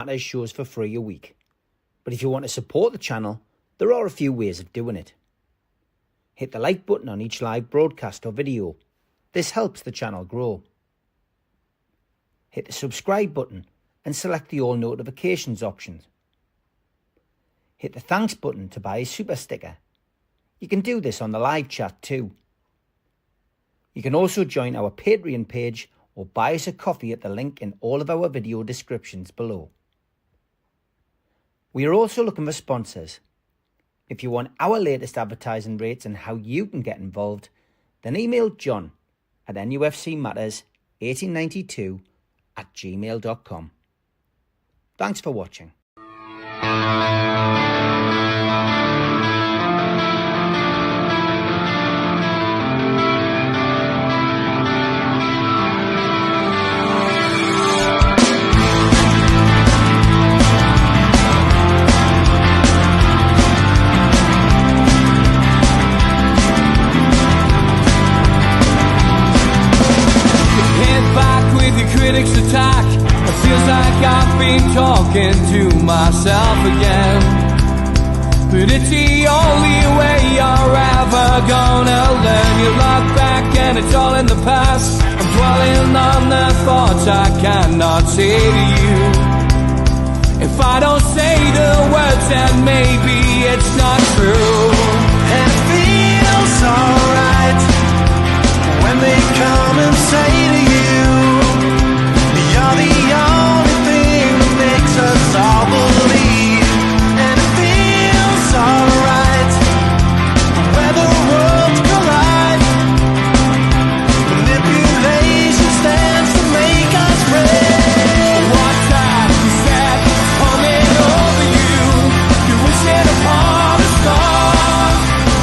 Matters shows for free a week. But if you want to support the channel, there are a few ways of doing it. Hit the like button on each live broadcast or video. This helps the channel grow. Hit the subscribe button and select the all notifications option. Hit the thanks button to buy a super sticker. You can do this on the live chat too. You can also join our Patreon page or buy us a coffee at the link in all of our video descriptions below. We are also looking for sponsors. If you want our latest advertising rates and how you can get involved, then email John at nufcmatters1892@gmail.com. Thanks for watching. Critics attack. It feels like I've been talking to myself again. But it's the only way you're ever gonna learn. You look back and it's all in the past. I'm dwelling on the thoughts I cannot say to you. If I don't say the words, then maybe it's not true. And it feels alright when they come and say to you, you're the only thing that makes us all believe. And it feels alright where the worlds collide. Manipulation stands to make us break. What's that you said coming over you? You wish it upon a star.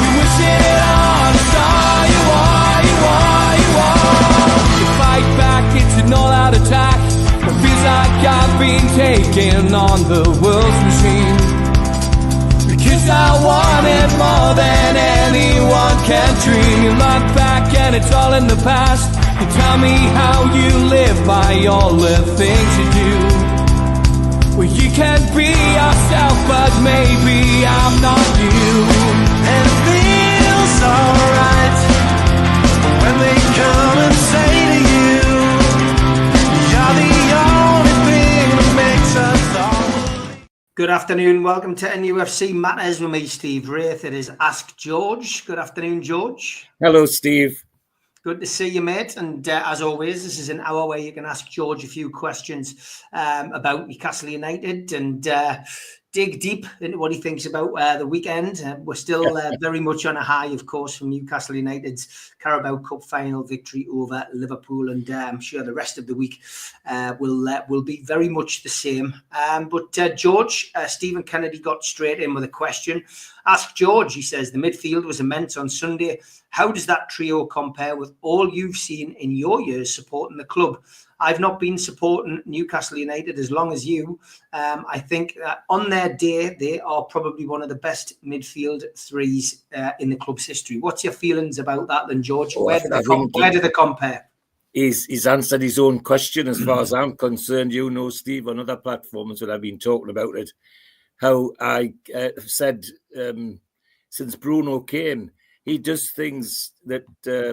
You wish it on a star. You are, you are, you are. You fight back, it's an all-out attack. It feels like I've been taken on the world's machine. Because I want it more than anyone can dream. You look back and it's all in the past. You tell me how you live by all the things you do. Well, you can be yourself, but maybe I'm not you. And it feels alright when they come and say to you, you're the only thing that makes us all. Good afternoon. Welcome to NUFC Matters with me, Steve Wraith. It is Ask George. Good afternoon, George. Hello, Steve. Good to see you, mate. And as always, this is an hour where you can ask George a few questions about Newcastle United and dig deep into what he thinks about the weekend. We're still very much on a high, of course, from Newcastle United's Carabao Cup final victory over Liverpool, and I'm sure the rest of the week will be very much the same. But George, Stephen Kennedy got straight in with a question. Ask George, he says, the midfield was immense on Sunday. How does that trio compare with all you've seen in your years supporting the club? I've not been supporting Newcastle United as long as you. I think that on their day, they are probably one of the best midfield threes in the club's history. What's your feelings about that then, George? Where do they compare? He's answered his own question as far as I'm concerned. You know, Steve, on other platforms that I've been talking about it, how I said since Bruno came, he does things that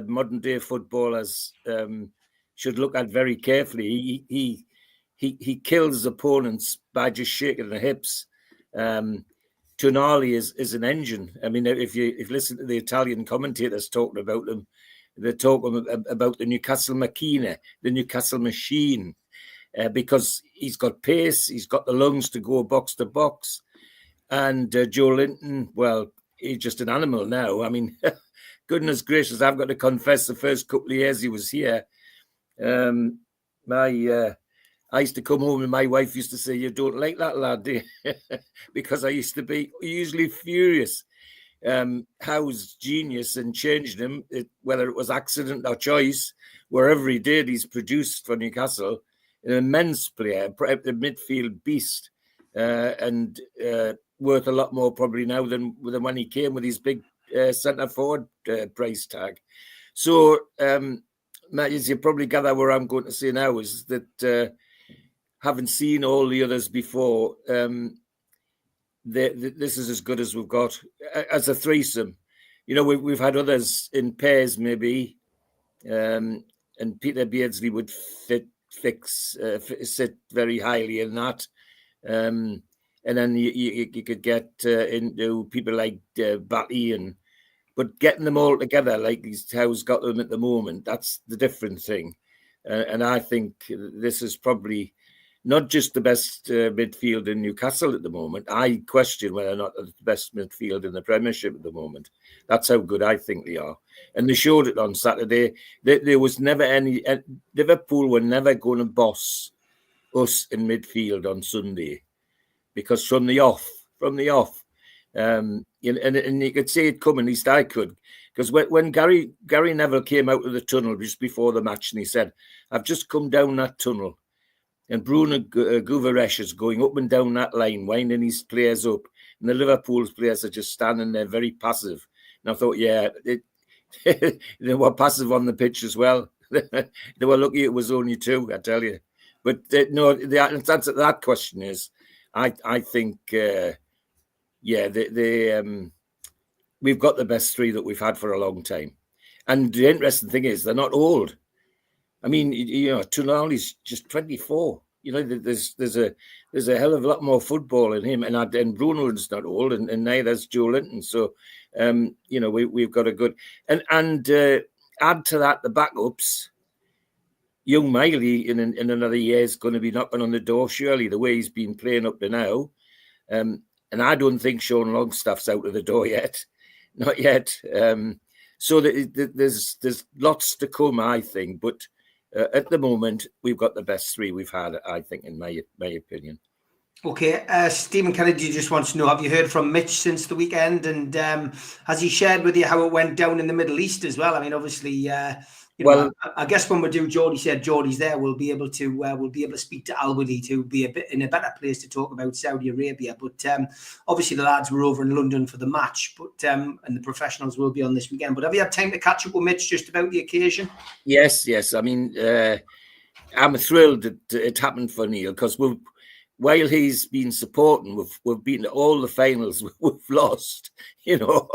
modern day footballers should look at very carefully. He kills opponents by just shaking the hips. Tonali is an engine. I mean, if you listen to the Italian commentators talking about him, they're talking about the Newcastle Machina, the Newcastle machine, because he's got pace, he's got the lungs to go box to box. And Joe Linton, well, he's just an animal now. I mean, goodness gracious, I've got to confess, the first couple of years he was here, I used to come home and my wife used to say, "You don't like that lad, do you?" Because I used to be usually furious. Howe's genius and changed him, whether it was accident or choice, wherever he did, he's produced for Newcastle an immense player, a midfield beast, and worth a lot more probably now than when he came with his big centre forward price tag. So, Matt, as you probably gather, where I'm going to say now is that having seen all the others before, this is as good as we've got as a threesome. You know, we've had others in pairs maybe, and Peter Beardsley would sit very highly in that. And then you could get into people like Batty, but getting them all together like Howe's got them at the moment, that's the different thing. And I think this is probably not just the best midfield in Newcastle at the moment. I question whether or not it's the best midfield in the Premiership at the moment. That's how good I think they are. And they showed it on Saturday. There was never any... Liverpool were never going to boss us in midfield on Sunday, because from the off, and you could see it coming, at least I could, because when Gary Neville came out of the tunnel just before the match and he said, I've just come down that tunnel, and Bruno Guveresh is going up and down that line, winding his players up, and the Liverpool players are just standing there very passive. And I thought, yeah, they were passive on the pitch as well. They were lucky it was only 2, I tell you. But no, the answer to that question is, I think, we've got the best 3 that we've had for a long time. And the interesting thing is, they're not old. I mean, you know, Tonali's just 24. You know, there's a hell of a lot more football in him, and Bruno's not old, and neither's Joe Linton. So, you know, we've got a good and add to that the backups. Young Miley in another year is going to be knocking on the door, surely, the way he's been playing up to now. And I don't think Sean Longstaff's out of the door yet. Not yet. So there's lots to come, I think. But at the moment, we've got the best 3 we've had, I think, in my opinion. Okay. Stephen Kennedy just wants to know, have you heard from Mitch since the weekend? And has he shared with you how it went down in the Middle East as well? I mean, obviously... I guess when we do, Geordie's there, we'll be able to speak to Al-Wali to be a bit in a better place to talk about Saudi Arabia. But obviously the lads were over in London for the match, but and the professionals will be on this weekend. But have you had time to catch up with Mitch just about the occasion? Yes. I mean, I'm thrilled that it happened for Neil, because while he's been supporting, we've been at all the finals we've lost, you know.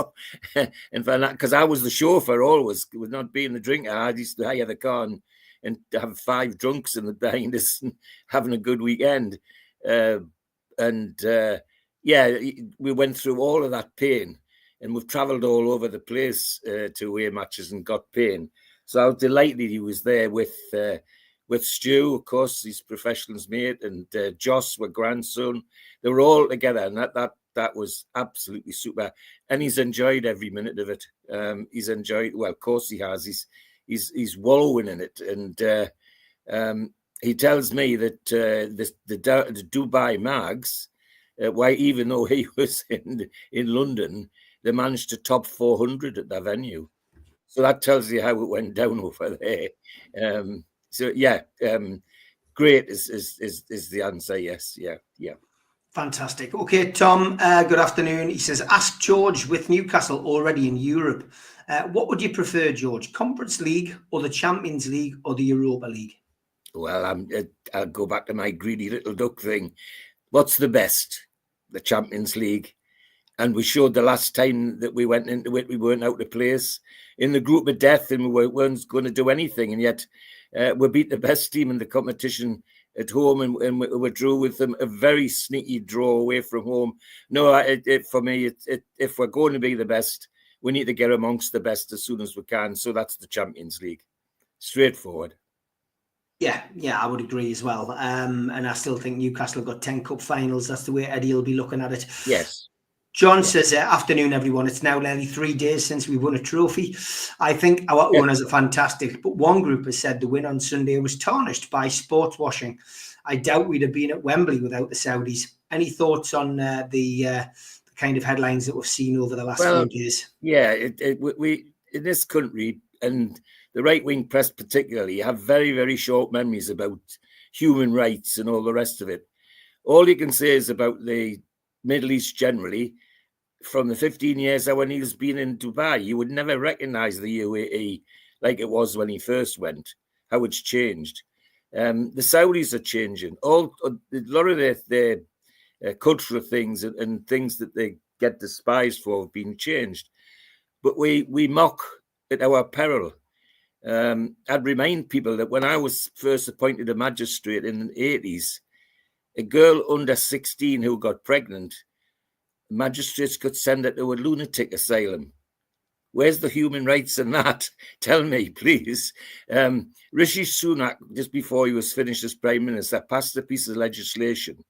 And for that, because I was the chauffeur always, with not being the drinker, I used to hire the car and have 5 drunks in the behind us and having a good weekend. We went through all of that pain, and we've travelled all over the place to away matches and got pain. So I was delighted he was there with Stu, of course, his professionals mate, and Joss, my grandson. They were all together, and that was absolutely super. And he's enjoyed every minute of it. He's enjoyed, well, of course he has. He's wallowing in it, and he tells me that the Dubai Mags, why even though he was in London, they managed to top 400 at their venue. So that tells you how it went down over there. So yeah, great is the answer. Yes, yeah. Fantastic. Okay, Tom, good afternoon. He says, ask George, with Newcastle already in Europe, what would you prefer, George? Conference League or the Champions League or the Europa League? Well, I'll go back to my greedy little duck thing. What's the best? The Champions League. And we showed the last time that we went into it, we weren't out of place in the group of death, and we weren't going to do anything. And yet we beat the best team in the competition at home, and we drew with them, a very sneaky draw away from home. No, for me, if we're going to be the best, we need to get amongst the best as soon as we can. So that's the Champions League. Straightforward. Yeah, I would agree as well. And I still think Newcastle got 10 cup finals. That's the way Eddie will be looking at it. Yes. John says, afternoon, everyone. It's now nearly 3 days since we won a trophy. I think our owners are fantastic, but one group has said the win on Sunday was tarnished by sports washing. I doubt we'd have been at Wembley without the Saudis. Any thoughts on the kind of headlines that we've seen over the last few days? Yeah, we in this country, and the right-wing press particularly, have very, very short memories about human rights and all the rest of it. All you can say is about the Middle East generally, from the 15 years that when he's been in Dubai, you would never recognize the UAE like it was when he first went, how it's changed. The Saudis are changing. A lot of their cultural things and things that they get despised for have been changed. But we mock at our peril. I'd remind people that when I was first appointed a magistrate in the 80s, a girl under 16 who got pregnant, magistrates could send her to a lunatic asylum. Where's the human rights in that? Tell me, please. Rishi Sunak, just before he was finished as Prime Minister, passed a piece of legislation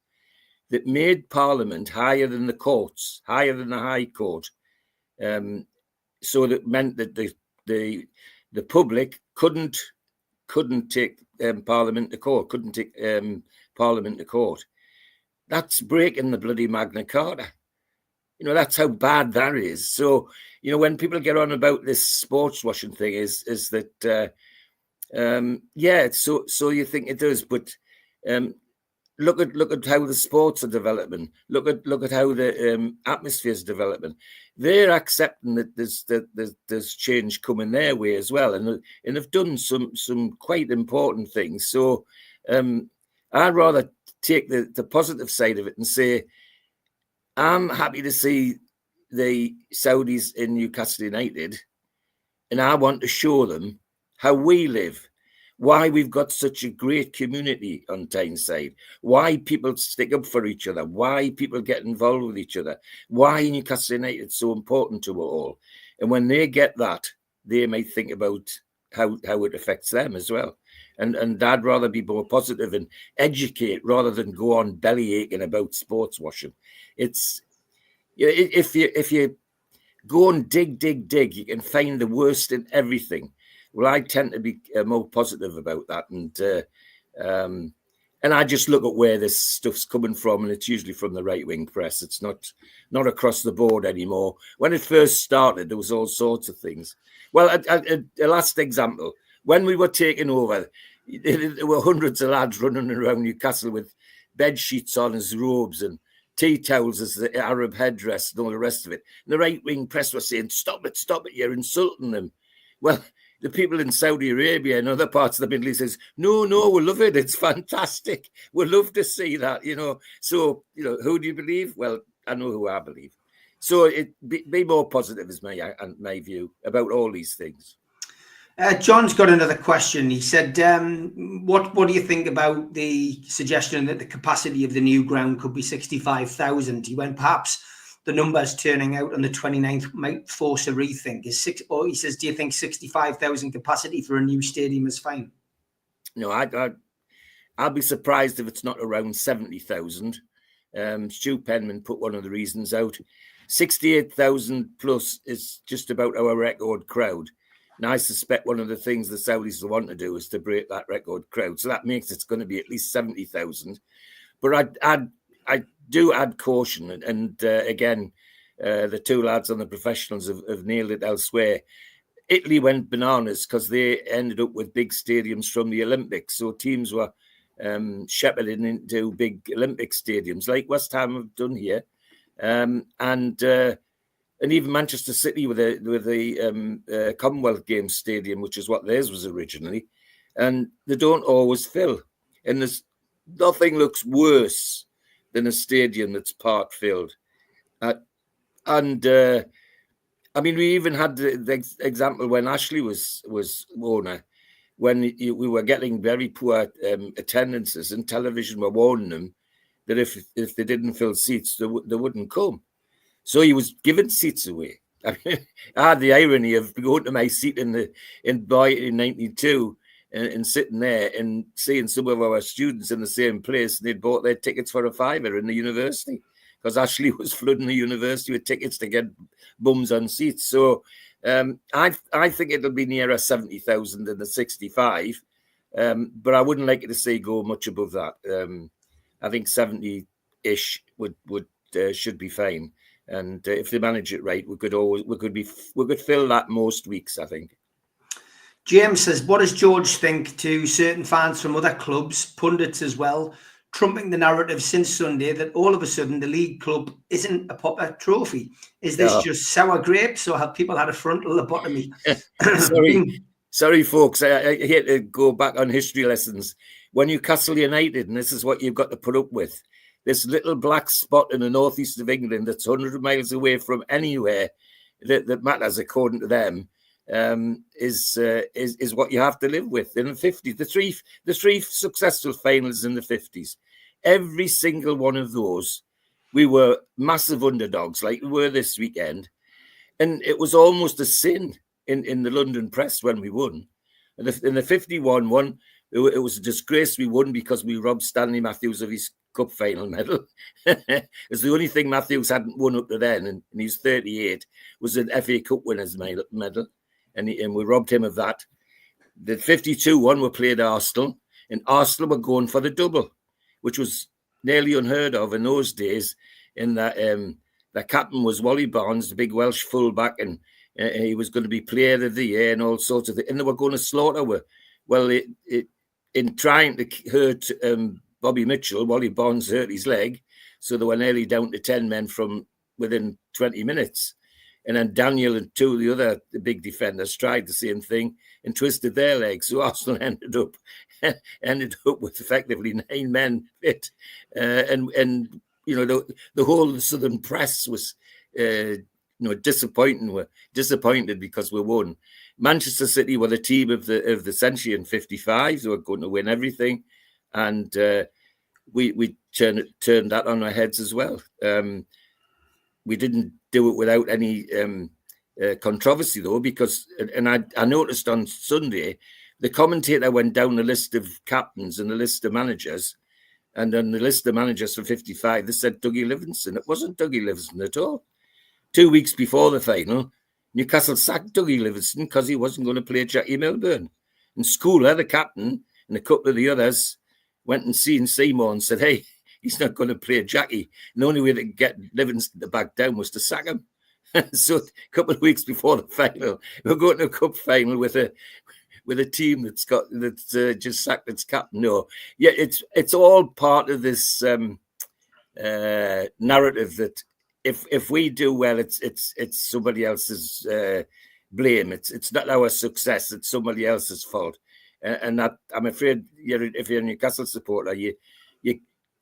that made Parliament higher than the courts, higher than the High Court. So that meant that the public couldn't take Parliament to court, couldn't take Parliament to court. That's breaking the bloody Magna Carta. You know, that's how bad that is. So, you know, when people get on about this sports washing thing, is that so you think it does, but look at how the sports are developing. Look at how the atmosphere is developing. They're accepting that there's change coming their way as well, and they've done some quite important things. So I'd rather take the positive side of it and say, I'm happy to see the Saudis in Newcastle United, and I want to show them how we live, why we've got such a great community on Tyneside, why people stick up for each other, why people get involved with each other, why Newcastle United is so important to us all. And when they get that, they might think about how it affects them as well. And I'd rather be more positive and educate rather than go on belly aching about sports washing. It's, you know, if you go and dig, you can find the worst in everything. Well, I tend to be more positive about that, and I just look at where this stuff's coming from, and it's usually from the right-wing press. It's not across the board anymore. When it first started, there was all sorts of things. Well, a last example: when we were taking over, there were hundreds of lads running around Newcastle with bed sheets on as robes and tea towels as the Arab headdress and all the rest of it. And the right-wing press was saying, stop it, you're insulting them. Well, the people in Saudi Arabia and other parts of the Middle East says, no, we love it. It's fantastic. We love to see that, you know. So, you know, who do you believe? Well, I know who I believe. So be more positive is my view about all these things. John's got another question. He said, what do you think about the suggestion that the capacity of the new ground could be 65,000? He went, perhaps the numbers turning out on the 29th might force a rethink. He says, do you think 65,000 capacity for a new stadium is fine? No, I'll be surprised if it's not around 70,000. Stu Penman put one of the reasons out. 68,000 plus is just about our record crowd. And I suspect one of the things the Saudis will want to do is to break that record crowd. So that makes it's going to be at least 70,000. But I do add caution. And again, the two lads on the professionals have nailed it elsewhere. Italy went bananas because they ended up with big stadiums from the Olympics. So teams were shepherding into big Olympic stadiums like West Ham have done here. And even Manchester City with the Commonwealth Games stadium, which is what theirs was originally, and they don't always fill. And there's nothing looks worse than a stadium that's part filled. I mean, we even had the example when Ashley was owner, when we were getting very poor attendances, and television were warning them that if they didn't fill seats, they wouldn't come. So he was giving seats away. I mean, I had the irony of going to my seat in Boy in 92 and sitting there and seeing some of our students in the same place. And they'd bought their tickets for £5 in the university because Ashley was flooding the university with tickets to get bums on seats. So I think it'll be nearer 70,000 than the 65. But I wouldn't like it to see go much above that. I think 70-ish should be fine. And if they manage it right, we could fill that most weeks, I think. James says, what does George think to certain fans from other clubs, pundits as well, trumping the narrative since Sunday that all of a sudden the league club isn't a proper trophy? Is this just sour grapes, or have people had a frontal lobotomy? Sorry, folks. I hate to go back on history lessons. when Newcastle United, and this is what you've got to put up with, this little black spot in the northeast of England that's 100 miles away from anywhere that matters according to them, is what you have to live with. In the 50s, the three successful finals in the 50s, every single one of those, we were massive underdogs like we were this weekend. And it was almost a sin in the London press when we won. In the 51 one, it was a disgrace we won because we robbed Stanley Matthews of his cup final medal. It's the only thing Matthews hadn't won up to then, and he's 38, was an FA Cup winners medal, and we robbed him of that. The 52 one we played Arsenal, and Arsenal were going for the double, which was nearly unheard of in those days. In that the captain was Wally Barnes, the big Welsh fullback, and he was going to be player of the year and all sorts of things. And they were going to slaughter her. Well, in trying to hurt Bobby Mitchell, Wally Barnes hurt his leg, so they were nearly down to 10 men from within 20 minutes. And then Daniel and two of the big defenders tried the same thing and twisted their legs. So Arsenal ended up with effectively 9 men fit. And you know, the whole Southern press was disappointed because we won. Manchester City were the team of the century in 55. They were going to win everything, and we turned that on our heads as well. We didn't do it without any controversy, though, because I noticed on Sunday the commentator went down the list of captains and the list of managers, and on the list of managers for 55, they said Dougie Livingston. It wasn't Dougie Livingston at all. 2 weeks before the final, Newcastle sacked Dougie Livingston because he wasn't going to play Jackie Milburn. And Schooler, the captain, and a couple of the others went and seen Seymour and said, hey, he's not going to play Jackie. And the only way to get Livingston to back down was to sack him. So a couple of weeks before the final, we're going to a cup final with a team that's just sacked its captain. No, yeah, it's all part of this narrative that if we do well, it's somebody else's blame. It's not our success; it's somebody else's fault. And that, I'm afraid, if you're a Newcastle supporter, you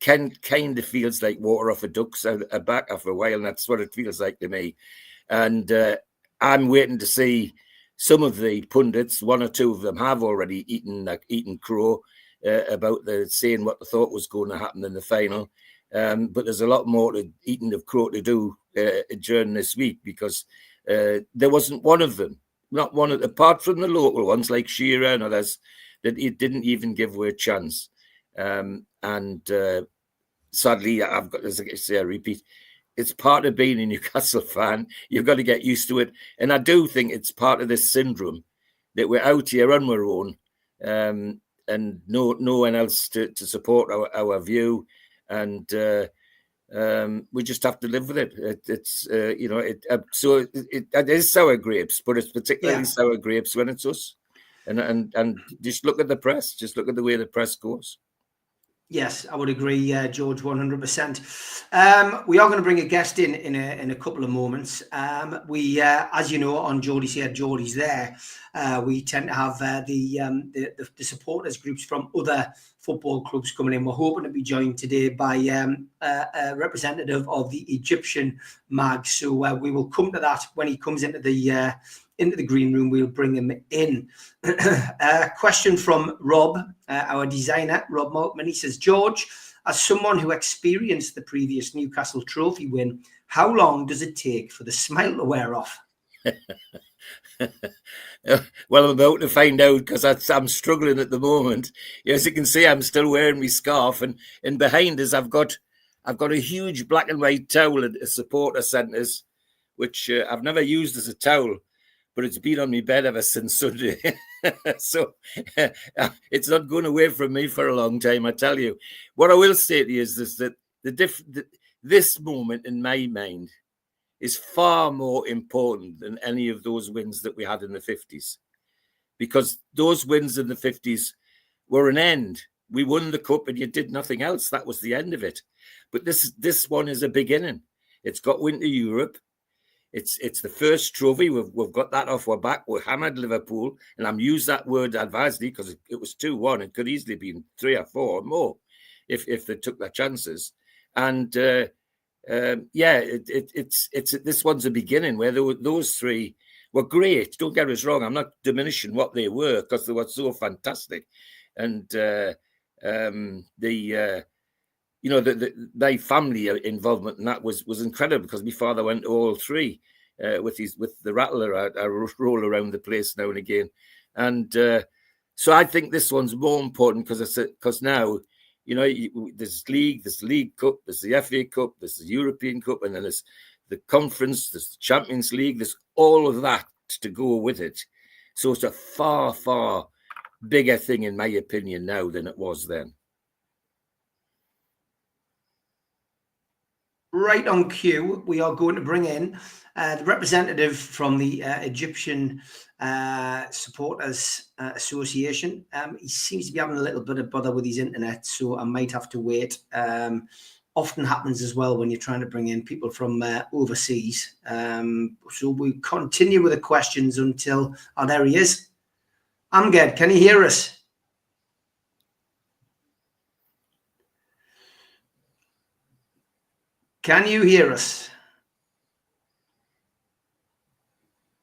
kind of feels like water off a duck's back after a while, and that's what it feels like to me. And I'm waiting to see some of the pundits. 1 or 2 of them have already eaten crow about saying what they thought was going to happen in the final. But there's a lot more eating of crow to do during this week, because there wasn't one of them, not one of, apart from the local ones like Shearer and others, that it didn't even give away a chance. Sadly, I've got, as I say, I repeat, it's part of being a Newcastle fan. You've got to get used to it. And I do think it's part of this syndrome that we're out here on our own, and no one else to support our view. And we just have to live with it. It is sour grapes, but it's particularly sour grapes when it's us. And just look at the press. Just look at the way the press goes. Yes, I would agree, George, 100%. We are going to bring a guest in a couple of moments. We, as you know, on Geordie's Here, Geordie's There, we tend to have the supporters groups from other football clubs coming in. We're hoping to be joined today by a representative of the Egyptian mag. So we will come to that when he comes into the green room. We'll bring him in. Question from Rob, our designer, Rob Maltman. He says, George, as someone who experienced the previous Newcastle trophy win, how long does it take for the smile to wear off? Well, I'm about to find out, because I'm struggling at the moment. As you can see, I'm still wearing my scarf, and behind us I've got a huge black and white towel at supporter centres, which I've never used as a towel, but it's been on my bed ever since Sunday. So it's not going away from me for a long time, I tell you. What I will say to you is this, that this moment in my mind is far more important than any of those wins that we had in the 50s. Because those wins in the 50s were an end. We won the cup and you did nothing else. That was the end of it. But this one is a beginning. It's got Winter Europe. It's the first trophy. We've got that off our back. We hammered Liverpool, and I'm used that word advisedly because it was 2-1. It could easily be 3 or 4 or more if they took their chances. And it's this one's a beginning where those 3 were great. Don't get us wrong. I'm not diminishing what they were because they were so fantastic. And my family involvement in that was incredible because my father went to all 3 with the rattler. I roll around the place now and again, and so I think this one's more important because now there's League Cup, there's the FA Cup, there's the European Cup, and then there's the Conference, there's the Champions League, there's all of that to go with it. So it's a far, far bigger thing, in my opinion, now than it was then. Right on cue, we are going to bring in the representative from the Egyptian Supporters Association. He seems to be having a little bit of bother with his internet, so I might have to wait. Often happens as well when you're trying to bring in people from overseas. So we continue with the questions until... Oh, there he is. Amgad, can you hear us? Can you hear us?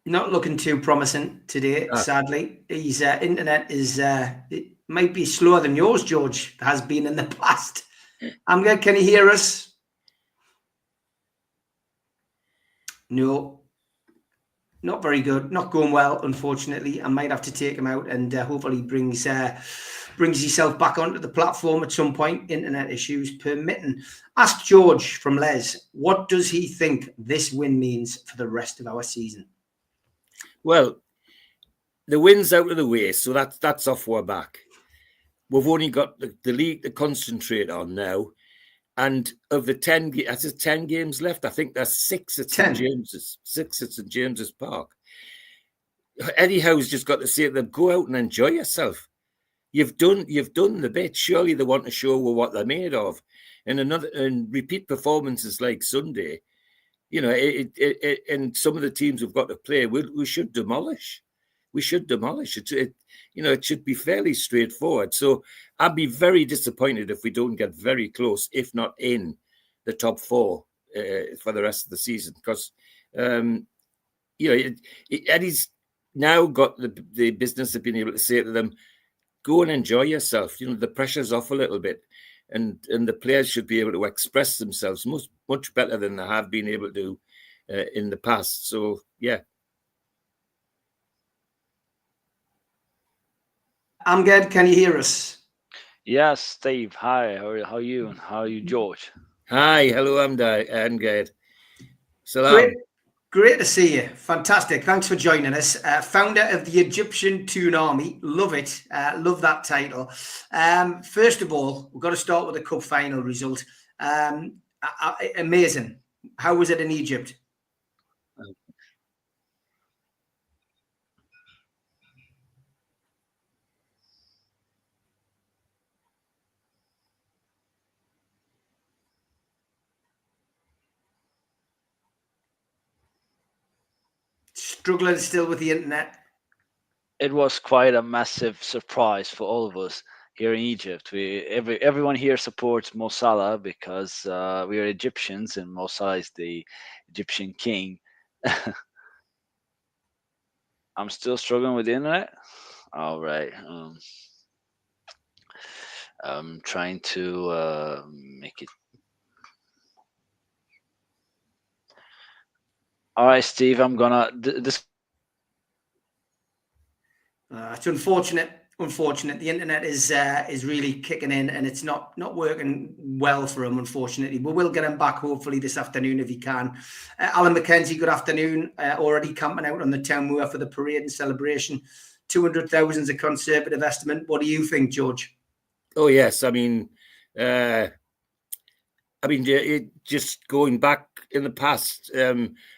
Not looking too promising today, sadly. His internet is it might be slower than yours, George. Has been in the past. Amgad, can you hear us? No, not very good. Not going well, unfortunately. I might have to take him out and hopefully brings himself back onto the platform at some point, internet issues permitting. Ask George from Les, what does he think this win means for the rest of our season? Well, the win's out of the way, so that's off our back. We've only got the league to concentrate on now. And of the 10 games left, I think there's 6 at St. James's. 6 at St. James's Park. Eddie Howe's just got to say to them, go out and enjoy yourself. You've done the bit. Surely they want to show what they're made of. And repeat performances like Sunday, and some of the teams we've got to play, we should demolish. We should demolish it. It should be fairly straightforward. So I'd be very disappointed if we don't get very close, if not in the top 4 for the rest of the season. Because Eddie's now got the business of being able to say to them, go and enjoy yourself. The pressure's off a little bit. And the players should be able to express themselves much better than they have been able to in the past. So, yeah. Amgad, can you hear us? Yes, Steve. Hi. How are you? And how are you, George? Hi. Hello, Amgad. Salam. Great to see you. Fantastic. Thanks for joining us. Founder of the Egyptian Toon Army. Love it. Love that title. First of all, we've got to start with the cup final result. Amazing. How was it in Egypt? Struggling still with the internet? It was quite a massive surprise for all of us here in Egypt. Everyone here supports Mo Salah because we are Egyptians and Mo Salah is the Egyptian king. I'm still struggling with the internet. All right. I'm trying to make it. All right, Steve, I'm gonna this. It's unfortunate. The internet is really kicking in, and it's not working well for him. Unfortunately, we will get him back hopefully this afternoon if he can. Alan McKenzie, good afternoon. Already camping out on the town moor for the parade and celebration. 200,000 is a conservative estimate. What do you think, George? Oh yes, just going back in the past,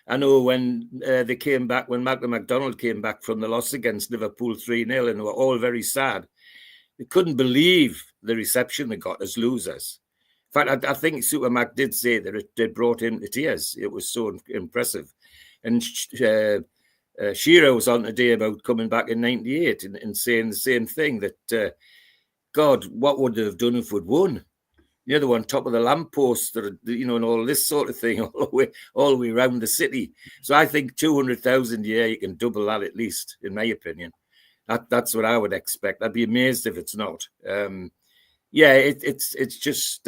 I know when they came back, when Malcolm MacDonald came back from the loss against Liverpool 3-0, and they were all very sad. They couldn't believe the reception they got as losers. In fact, I think Super Mac did say that it brought him to tears. It was so impressive. And Shearer was on today about coming back in '98 and saying the same thing, that God, what would they have done if we'd won? The other one, top of the lamppost, and all this sort of thing, all the way around the city. So I think 200,000 a year, you can double that at least, in my opinion. That's what I would expect. I'd be amazed if it's not. It's just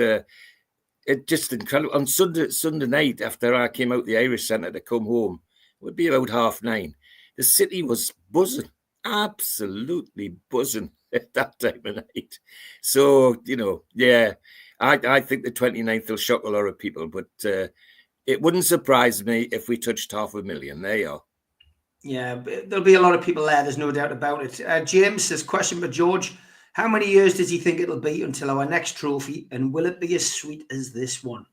incredible. On Sunday night, after I came out the Irish Centre to come home, it would be about 9:30. The city was buzzing, absolutely buzzing at that time of night. So, I think the 29th will shock a lot of people, but it wouldn't surprise me if we touched 500,000. There you are. Yeah, there'll be a lot of people there. There's no doubt about it. James says, question for George. How many years does he think it'll be until our next trophy, and will it be as sweet as this one?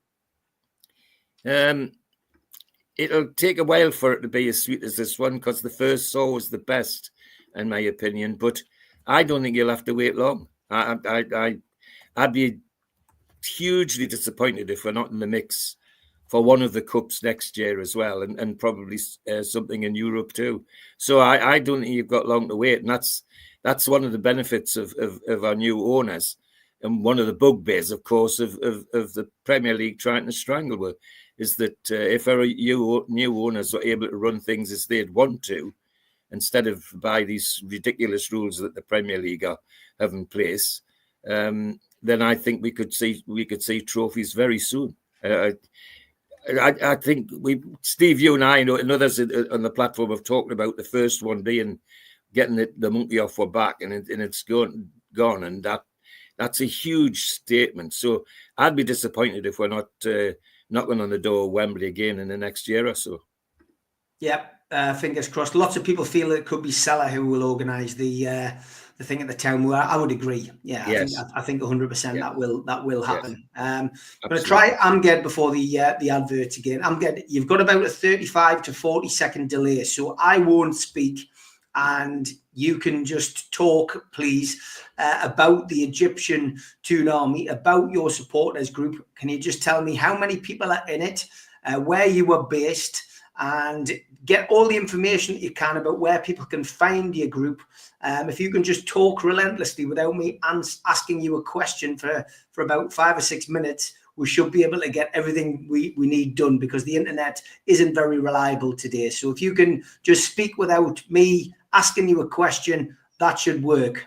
It'll take a while for it to be as sweet as this one, because the first saw was the best, in my opinion. But I don't think you'll have to wait long. I'd be hugely disappointed if we're not in the mix for one of the cups next year as well, and probably something in Europe too. So I don't think you've got long to wait, and that's one of the benefits of our new owners, and one of the bugbears, of course, of the Premier League trying to strangle with, is that if our new owners are able to run things as they'd want to, instead of by these ridiculous rules that the Premier League have in place, then I think we could see trophies very soon. I think Steve, you and I, and others on the platform have talked about the first one being getting the monkey off our back, and it's gone, and that's a huge statement. So I'd be disappointed if we're not knocking on the door of Wembley again in the next year or so. Yep, fingers crossed. Lots of people feel it could be Salah who will organise the thing at the town. Where I would agree. Yeah, yes. I think 100% that will happen. Yes. I'm going to try Amged before the advert again. Amged, you've got about a 35 to 40 second delay, so I won't speak, and you can just talk, please, about the Egyptian Toon Army, about your supporters group. Can you just tell me how many people are in it, where you were based, and get all the information that you can about where people can find your group. If you can just talk relentlessly without me asking you a question for about 5 or 6 minutes, we should be able to get everything we need done, because the internet isn't very reliable today. So if you can just speak without me asking you a question, that should work.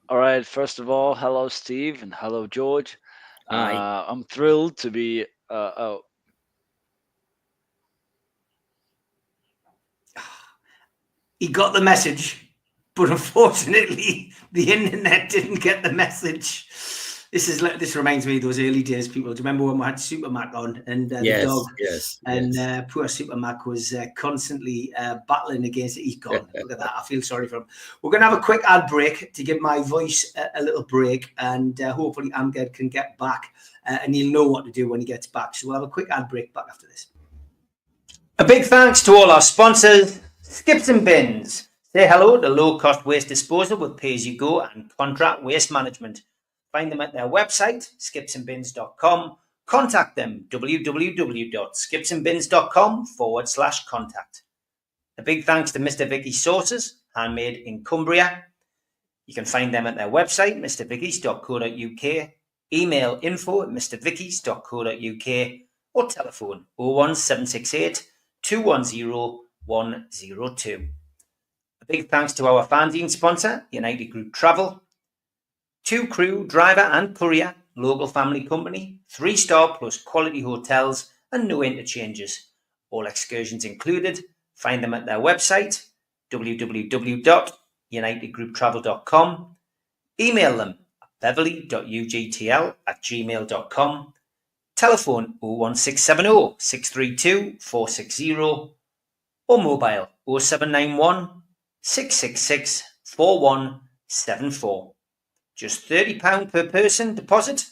All right. First of all, hello, Steve, and hello, George. Hi. I'm thrilled to be. He got the message, but unfortunately, the internet didn't get the message. This reminds me of those early days, people. Do you remember when we had Super Mac on and yes, the dog? Yes. And poor Super Mac was constantly battling against it. He's gone. Look at that. I feel sorry for him. We're going to have a quick ad break to give my voice a little break, and hopefully Amged can get back, and he'll know what to do when he gets back. So we'll have a quick ad break back after this. A big thanks to all our sponsors, Skips and Bins. Say hello to low-cost waste disposal with pay-as-you-go and contract waste management. Find them at their website, skipsandbins.com. Contact them, www.skipsandbins.com/contact. A big thanks to Mr. Vicky's Sauces, handmade in Cumbria. You can find them at their website, mrvickies.co.uk. Email info@mrvickies.co.uk or telephone 01768 210 102. A big thanks to our fanzine sponsor, United Group Travel. 2 crew, driver and courier, local family company, 3-star plus quality hotels and no interchanges. All excursions included. Find them at their website, www.unitedgrouptravel.com. Email them at beverly.ugtl@gmail.com. Telephone 01670 632 460 or mobile 0791 666 4174. Just £30 per person deposit.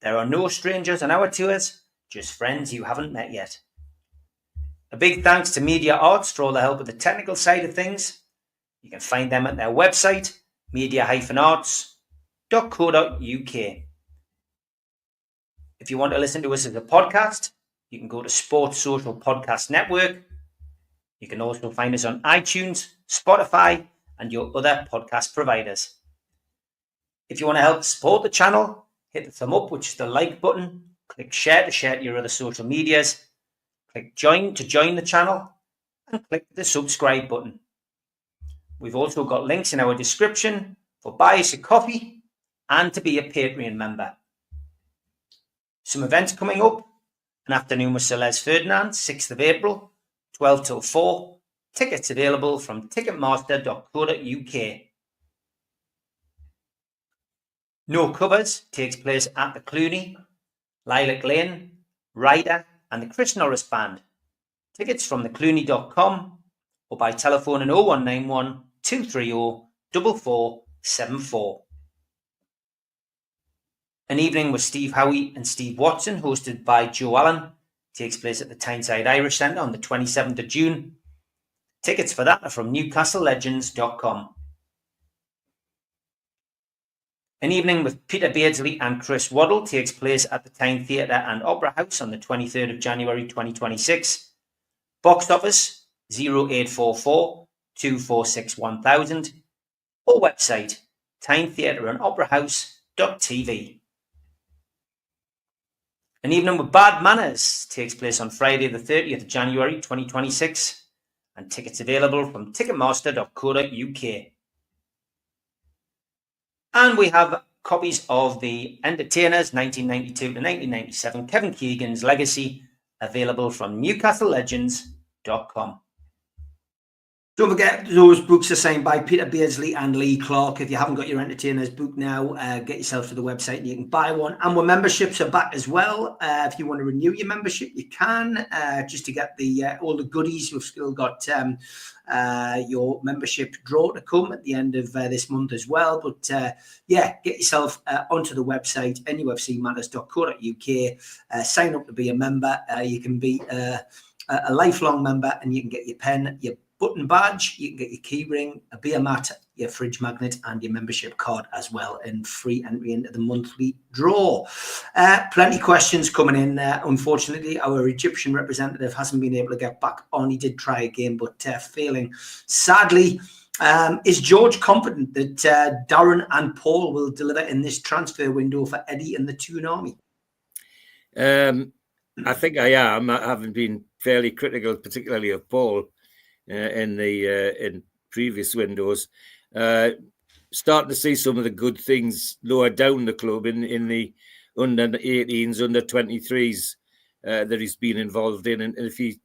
There are no strangers on our tours, just friends you haven't met yet. A big thanks to Media Arts for all the help with the technical side of things. You can find them at their website, media-arts.co.uk. If you want to listen to us as a podcast, you can go to Sports Social Podcast Network. You can also find us on iTunes, Spotify, and your other podcast providers. If you want to help support the channel, hit the thumb up, which is the like button. Click share to share to your other social medias. Click join to join the channel. And click the subscribe button. We've also got links in our description for buy us a coffee and to be a Patreon member. Some events coming up. An afternoon with Sir Les Ferdinand, 6th of April, 12 till 4. Tickets available from ticketmaster.co.uk. No Covers takes place at the Cluny, Lilac Lane, Ryder and the Chris Norris Band. Tickets from theclooney.com or by telephone in 0191 230 4474. An evening with Steve Howie and Steve Watson, hosted by Joe Allen, takes place at the Tyneside Irish Centre on the 27th of June. Tickets for that are from newcastlelegends.com. An evening with Peter Beardsley and Chris Waddle takes place at the Tyne Theatre and Opera House on the 23rd of January 2026. Box office 0844 246 1000 or website tynetheatreandoperahouse.tv. An evening with Bad Manners takes place on Friday the 30th of January 2026 and tickets available from ticketmaster.co.uk. And we have copies of The Entertainers 1992 to 1997 Kevin Keegan's Legacy available from newcastlelegends.com. Don't forget, those books are signed by Peter Beardsley and Lee Clark. If you haven't got your Entertainers book now, get yourself to the website and you can buy one. And our memberships are back as well. If you want to renew your membership, you can, just to get the all the goodies. We've still got your membership draw to come at the end of this month as well. But yeah, get yourself onto the website, nufcmatterspodcast.co.uk. Sign up to be a member. You can be a lifelong member and you can get your pen, your button badge, you can get your key ring, a beer mat, your fridge magnet and your membership card as well, and free entry into the monthly draw. Plenty of questions coming in. Unfortunately, our Egyptian representative hasn't been able to get back on. He did try again, but failing. Sadly, is George confident that Darren and Paul will deliver in this transfer window for Eddie and the Toon Army? I think I am. I haven't been fairly critical, particularly of Paul, in previous windows. Starting to see some of the good things lower down the club in the under 18s, under 23s that he's been involved in, and if he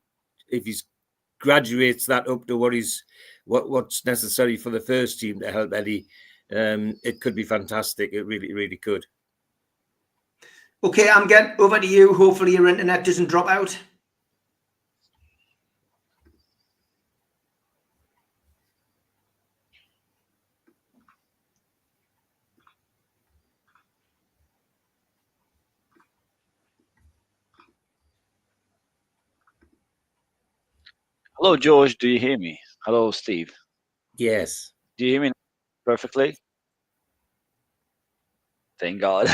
graduates that up to what's necessary for the first team to help Eddie, it could be fantastic. It really could. Okay, I'm getting over to you. Hopefully your internet doesn't drop out. Hello, George. Do you hear me? Hello, Steve. Yes. Do you hear me perfectly? Thank God.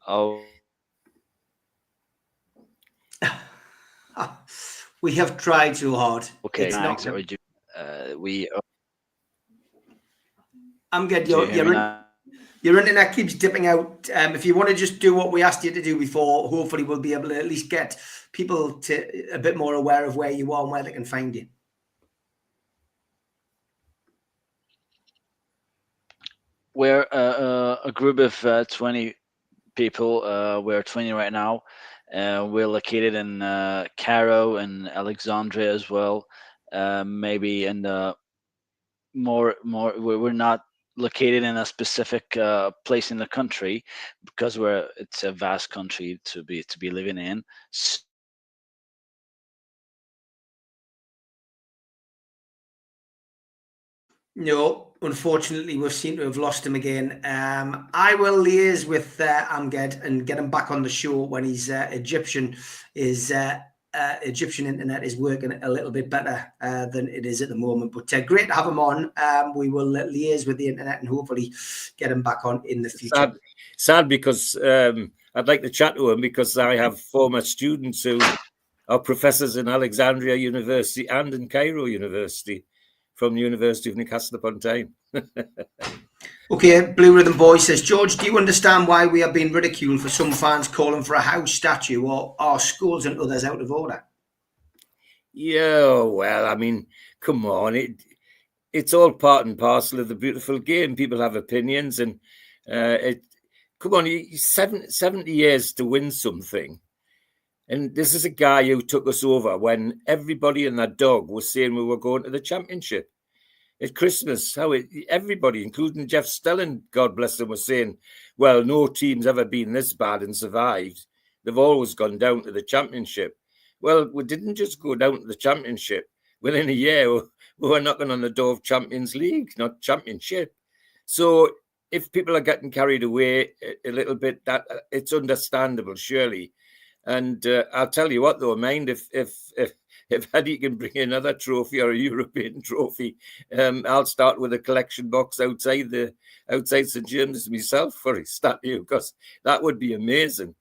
Oh. We have tried too hard. Okay. It's Thanks. not... We. I'm good. Your internet keeps dipping out. If you want to just do what we asked you to do before, hopefully we'll be able to at least get people to a bit more aware of where you are and where they can find you. We're a group of 20 people. We're 20 right now. We're located in Cairo and Alexandria as well. Maybe in the more. We're not located in a specific place in the country because it's a vast country to be living in. No, unfortunately, we've seemed to have lost him again. I will liaise with Amged and get him back on the show when his Egyptian is Egyptian internet is working a little bit better than it is at the moment. But great to have him on. We will liaise with the internet and hopefully get him back on in the future. Sad because I'd like to chat to him because I have former students who are professors in Alexandria University and in Cairo University from the University of Newcastle upon Tyne. Okay, Blue Rhythm Boy says, George, do you understand why we are being ridiculed for some fans calling for a house statue or are schools and others out of order? Yeah, well, I mean, come on. It's all part and parcel of the beautiful game. People have opinions and come on, 70 years to win something. And this is a guy who took us over when everybody and their dog was saying we were going to the championship. At Christmas, everybody, including Jeff Stelling, God bless him, was saying, well, no team's ever been this bad and survived. They've always gone down to the championship. Well, we didn't just go down to the championship. Within a year, we were knocking on the door of Champions League, not championship. So if people are getting carried away a little bit, that it's understandable, surely. And I'll tell you what, though, mind if Eddie can bring another trophy or a European trophy, I'll start with a collection box outside St James's myself for his statue, because that would be amazing.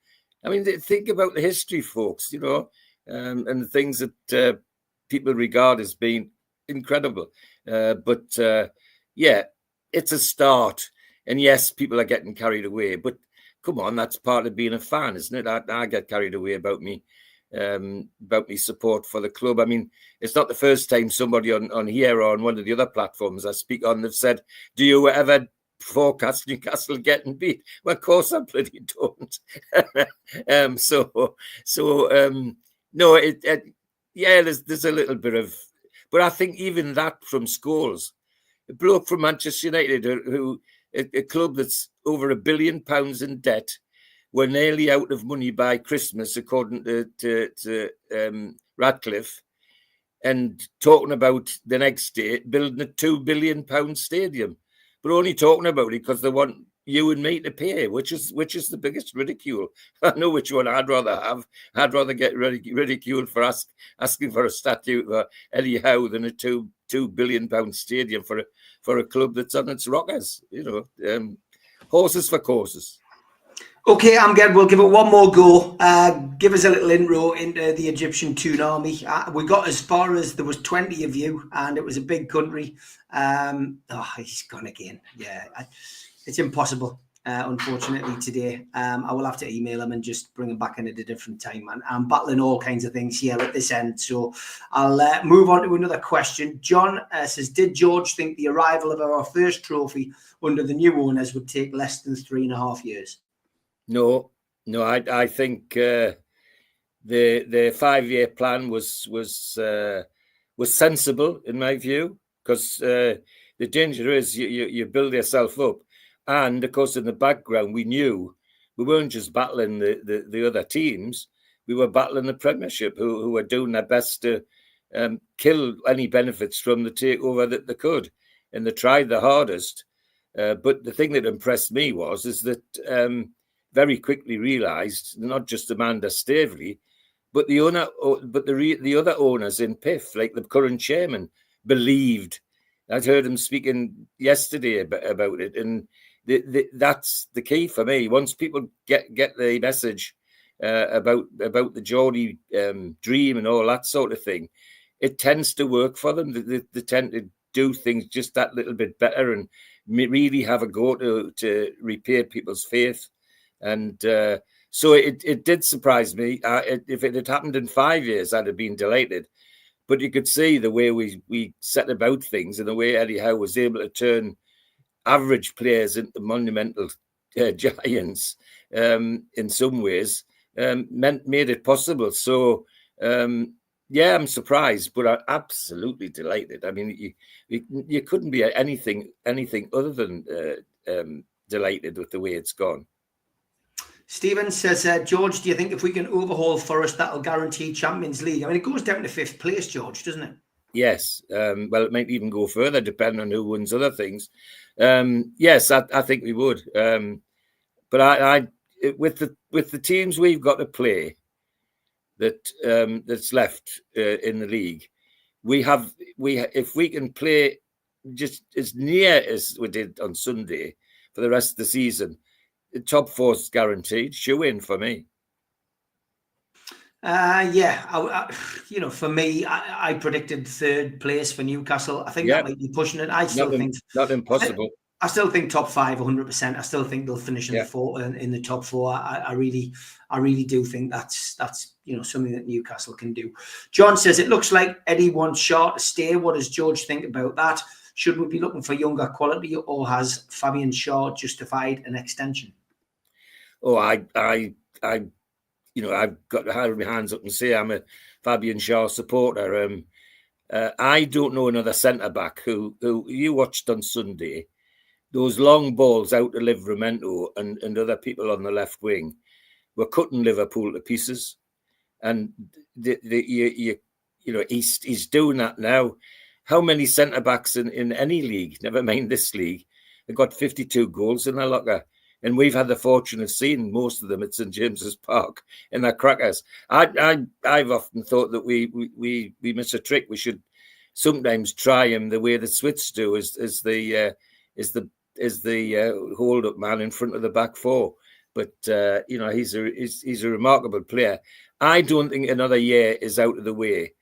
I mean, think about the history, folks, you know, and the things that people regard as being incredible. But yeah, it's a start. And yes, people are getting carried away, but come on, that's part of being a fan, isn't it? I get carried away about me support for the club. I mean, it's not the first time somebody on here or on one of the other platforms I speak on, they've said, do you ever forecast Newcastle getting beat? Well, of course I bloody don't. No, yeah, there's a little bit of, but I think even that from Scholes, a bloke from Manchester United who a club that's over £1 billion in debt, were nearly out of money by Christmas, according to Radcliffe, and talking about the next day building a £2 billion stadium, but only talking about it because they want you and me to pay, which is the biggest ridicule. I know which one I'd rather have. I'd rather get ridiculed for asking for a statue for Eddie Howe than a £2 billion stadium for a club that's on its rockers. You know, horses for courses. Okay, Amgad, we'll give it one more go. Give us a little intro into the Egyptian Toon Army. We got as far as there was 20 of you, and it was a big country. He's gone again. Yeah, it's impossible, unfortunately, today. I will have to email him and just bring him back in at a different time. And I'm battling all kinds of things here at this end. So I'll move on to another question. John says, did George think the arrival of our first trophy under the new owners would take less than 3.5 years? No, I think the 5-year plan was sensible in my view, because the danger is you build yourself up, and of course in the background we knew we weren't just battling the other teams, we were battling the Premiership, who were doing their best to kill any benefits from the takeover that they could, and they tried the hardest. But the thing that impressed me is that. Very quickly realised not just Amanda Staveley, but the owner, but the other owners in PIF, like the current chairman, believed. I'd heard him speaking yesterday about it, and that's the key for me. Once people get the message about the Geordie dream and all that sort of thing, it tends to work for them. They tend to do things just that little bit better and really have a go to repay people's faith. And so it did surprise me. If it had happened in 5 years, I'd have been delighted. But you could see the way we set about things and the way Eddie Howe was able to turn average players into monumental giants in some ways, made it possible. So, yeah, I'm surprised, but I'm absolutely delighted. I mean, you couldn't be anything other than delighted with the way it's gone. Stephen says, George, do you think if we can overhaul Forest, that'll guarantee Champions League? I mean, it goes down to 5th place, George, doesn't it? Yes. Well, it might even go further, depending on who wins other things. Yes, I think we would. But I with the teams we've got to play, that's left in the league. If we can play just as near as we did on Sunday for the rest of the season, the top 4 is guaranteed. Shoe in for me. For me, I predicted 3rd place for Newcastle. I think that might be pushing it. I still think not impossible. I still think top 5, 100%. I still think they'll finish in the top 4. I really do think that's something that Newcastle can do. John says it looks like Eddie wants Shaw to stay. What does George think about that? Should we be looking for younger quality, or has Fabian Shaw justified an extension? Oh, I've got to hold my hands up and say I'm a Fabian Shaw supporter. I don't know another centre back who you watched on Sunday. Those long balls out to Livramento and other people on the left wing were cutting Liverpool to pieces, and he's doing that now. How many centre backs in any league, never mind this league, have got 52 goals in their locker? And we've had the fortune of seeing most of them at St James's Park in their crackers. I've often thought that we miss a trick. We should sometimes try him the way the Swiss do, as the hold up man in front of the back 4. But he's a remarkable player. I don't think another year is out of the way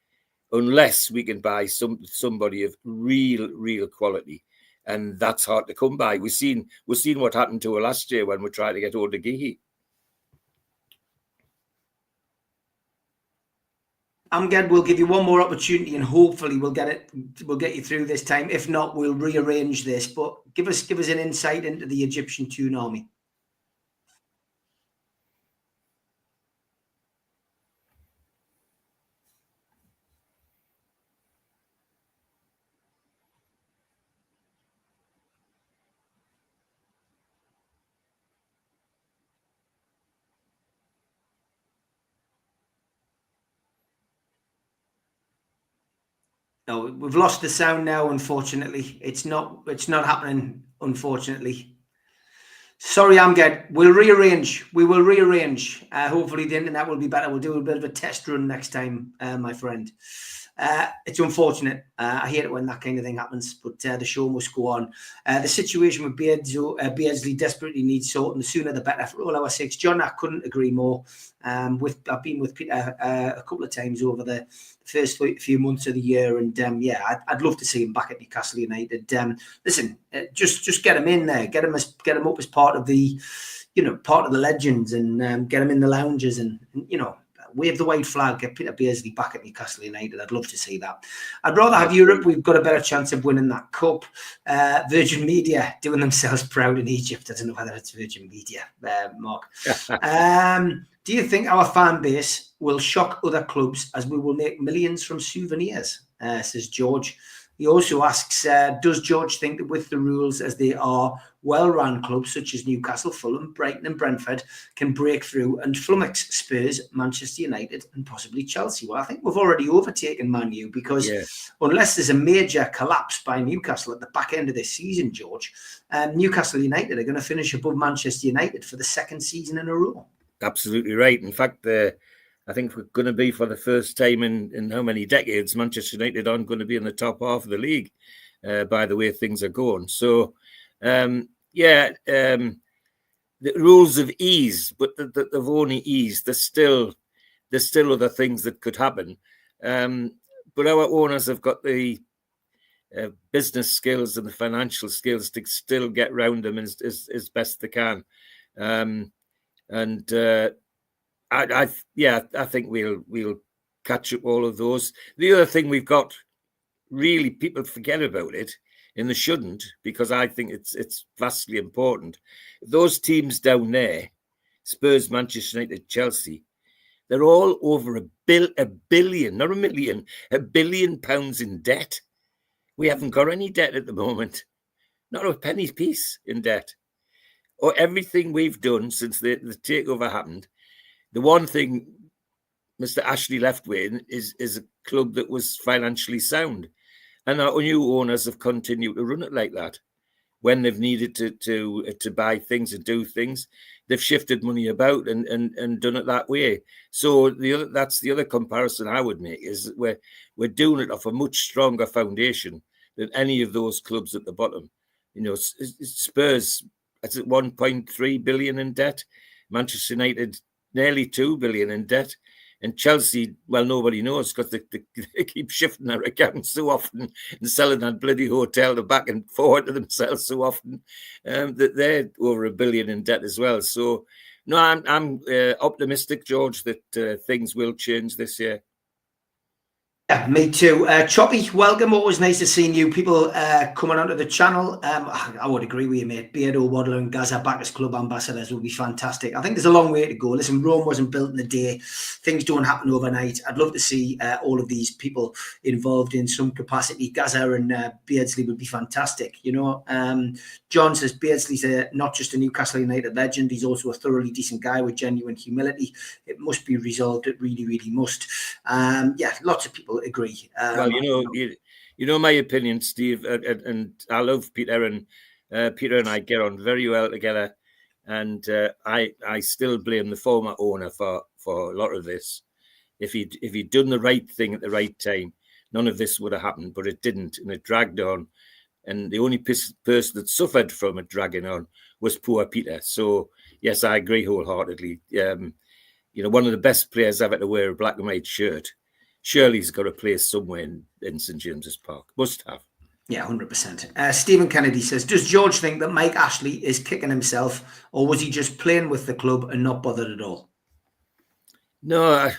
unless we can buy somebody of real quality. And that's hard to come by. We've seen what happened to her last year when we tried to get hold of Gehi. Amgad, we'll give you one more opportunity, and hopefully we'll get you through this time. If not, we'll rearrange this. But give us an insight into the Egyptian Toon Army. No, we've lost the sound now, unfortunately. It's not happening, unfortunately. Sorry, Amgad. We'll rearrange. We will rearrange. Hopefully the internet will be better. We'll do a bit of a test run next time, my friend. It's unfortunate. I hate it when that kind of thing happens, but the show must go on. The situation with Beardsley desperately needs sorting. The sooner the better for all our sakes. John, I couldn't agree more. I've been with Peter a couple of times over the first few months of the year, and I'd love to see him back at Newcastle United. Listen, just get him in there, get him up as part of the legends, and get him in the lounges, and wave the white flag, get Peter Beardsley back at Newcastle United. I'd love to see that. I'd rather have Europe. We've got a better chance of winning that cup. Virgin Media doing themselves proud in Egypt. I don't know whether it's Virgin Media, Mark. Do you think our fan base will shock other clubs as we will make millions from souvenirs? Says George. He also asks, does George think that with the rules as they are, well-run clubs such as Newcastle, Fulham, Brighton and Brentford can break through and flummox Spurs, Manchester United and possibly Chelsea? Well, I think we've already overtaken Man U, because unless there's a major collapse by Newcastle at the back end of this season, George, Newcastle United are going to finish above Manchester United for the second season in a row. Absolutely right. In fact, I think we're going to be, for the first time in how many decades, Manchester United aren't going to be in the top half of the league by the way things are going. So, the rules of ease, but they've only eased. There's still other things that could happen. But our owners have got the business skills and the financial skills to still get round them as best they can. I think we'll catch up all of those. The other thing we've got, really, people forget about it, and they shouldn't, because I think it's vastly important. Those teams down there, Spurs, Manchester United, Chelsea, they're all over a billion, not a million, £1 billion in debt. We haven't got any debt at the moment, not a penny piece in debt. Or everything we've done since the takeover happened. The one thing Mr. Ashley left with is a club that was financially sound. And our new owners have continued to run it like that when they've needed to buy things and do things. they've shifted money about and done it that way. So that's the other comparison I would make, is that we're doing it off a much stronger foundation than any of those clubs at the bottom. You know, Spurs, that's at 1.3 billion in debt. Manchester United, nearly 2 billion in debt. And Chelsea, well, nobody knows, because they keep shifting their accounts so often and selling that bloody hotel back and forward to themselves so often that they're over $1 billion in debt as well. So, no, I'm optimistic, George, that things will change this year. Yeah, me too. Choppy, welcome. Always nice to see you people coming onto the channel. I would agree with you, mate. Beardo, Waddler and Gaza back as club ambassadors would be fantastic. I think there's a long way to go. Listen, Rome wasn't built in a day. Things don't happen overnight. I'd love to see all of these people involved in some capacity. Gaza and Beardsley would be fantastic. You know, John says Beardsley's not just a Newcastle United legend. He's also a thoroughly decent guy with genuine humility. It must be resolved. It really, really must. Yeah, lots of people agree. Well, you know my opinion, Steve, and I love Peter, and Peter and I get on very well together, and I still blame the former owner for a lot of this. If he'd done the right thing at the right time, none of this would have happened, but it didn't, and it dragged on, and the only person that suffered from it dragging on was poor Peter. So yes, I agree wholeheartedly. You know, one of the best players ever to wear a black and white shirt. Surely he's got a place somewhere in St James's Park. Must have. Yeah, 100%. Stephen Kennedy says, does George think that Mike Ashley is kicking himself, or was he just playing with the club and not bothered at all? No,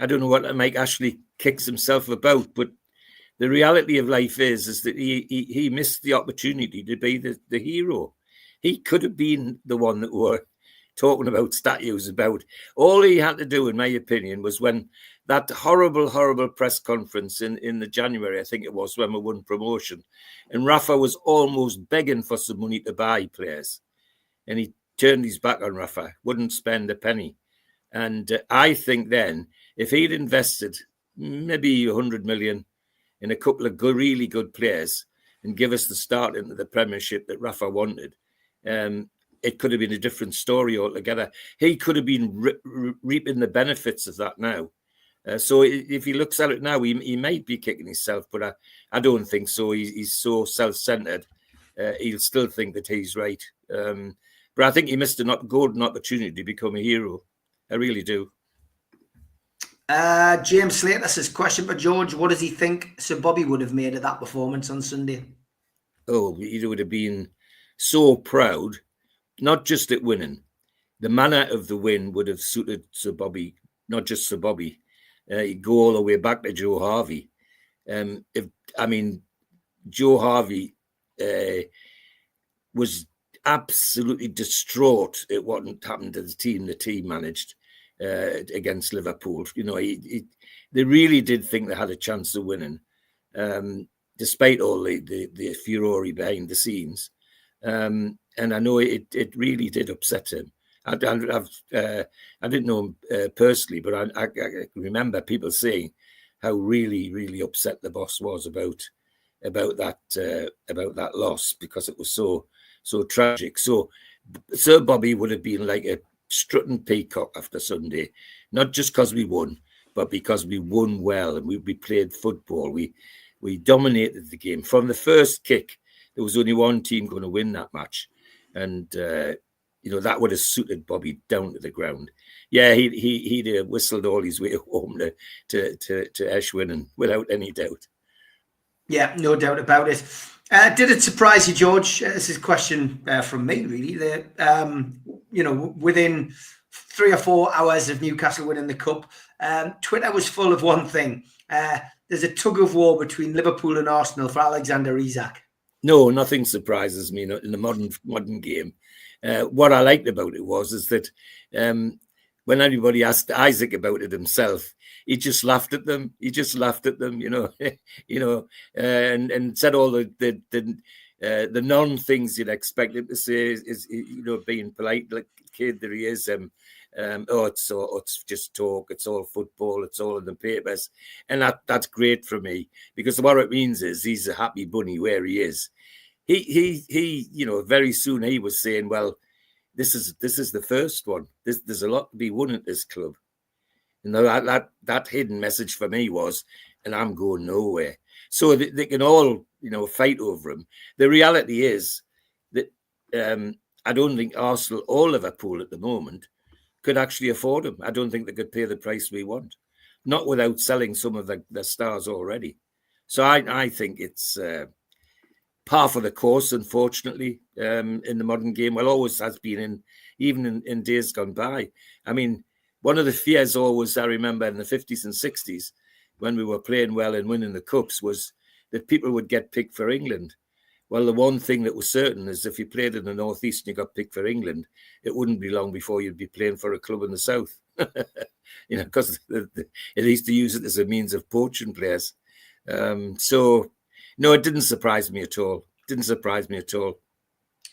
I don't know what Mike Ashley kicks himself about, but the reality of life is that he missed the opportunity to be the hero. He could have been the one that were talking about statues about. All he had to do, in my opinion, was when that horrible press conference in the January, I think it was, when we won promotion, and Rafa was almost begging for some money to buy players, and he turned his back on Rafa, wouldn't spend a penny. And I think then, if he'd invested maybe 100 million in a couple of really good players and give us the start into the Premiership that Rafa wanted, it could have been a different story altogether. He could have been reaping the benefits of that now. So if he looks at it now, he might be kicking himself, but I don't think so. He's so self-centered. He'll still think that he's right. But I think he missed a golden opportunity to become a hero. I really do. James Slater says, question for George. What does he think Sir Bobby would have made of that performance on Sunday? Oh, he would have been so proud, not just at winning. The manner of the win would have suited Sir Bobby, not just Sir Bobby. He'd go all the way back to Joe Harvey. Joe Harvey was absolutely distraught at what happened to the team managed against Liverpool. You know, they really did think they had a chance of winning, despite all the furore behind the scenes. And I know it really did upset him. I didn't know him personally, but I remember people saying how really upset the boss was about that loss, because it was so tragic. So Sir Bobby would have been like a strutting peacock after Sunday, not just because we won, but because we won well and we played football. We dominated the game from the first kick. There was only one team going to win that match, and that would have suited Bobby down to the ground. Yeah, he'd whistled all his way home to Ashwin, and without any doubt. Yeah, no doubt about it. Did it surprise you, George? This is a question from me, really. That within 3 or 4 hours of Newcastle winning the cup, Twitter was full of one thing. There's a tug of war between Liverpool and Arsenal for Alexander Isak. No, nothing surprises me in the modern game. What I liked about it is that when anybody asked Isaac about it himself, he just laughed at them. He just laughed at them, and said all the non things you'd expect him to say. Is being polite like kid that he is. It's just talk. It's all football. It's all in the papers, and that's great for me, because what it means is he's a happy bunny where he is. He very soon he was saying, well, this is the first one. There's a lot to be won at this club. That hidden message for me was, and I'm going nowhere. So they can all, fight over him. The reality is that I don't think Arsenal or Liverpool at the moment could actually afford him. I don't think they could pay the price we want, not without selling some of the stars already. So I think it's par for the course, unfortunately, in the modern game. Well, always has been even in days gone by. I mean, one of the fears always, I remember in the 50s and 60s, when we were playing well and winning the cups, was that people would get picked for England. Well, the one thing that was certain is if you played in the Northeast and you got picked for England, it wouldn't be long before you'd be playing for a club in the South. Because it used to use it as a means of poaching players. So, no, it didn't surprise me at all. A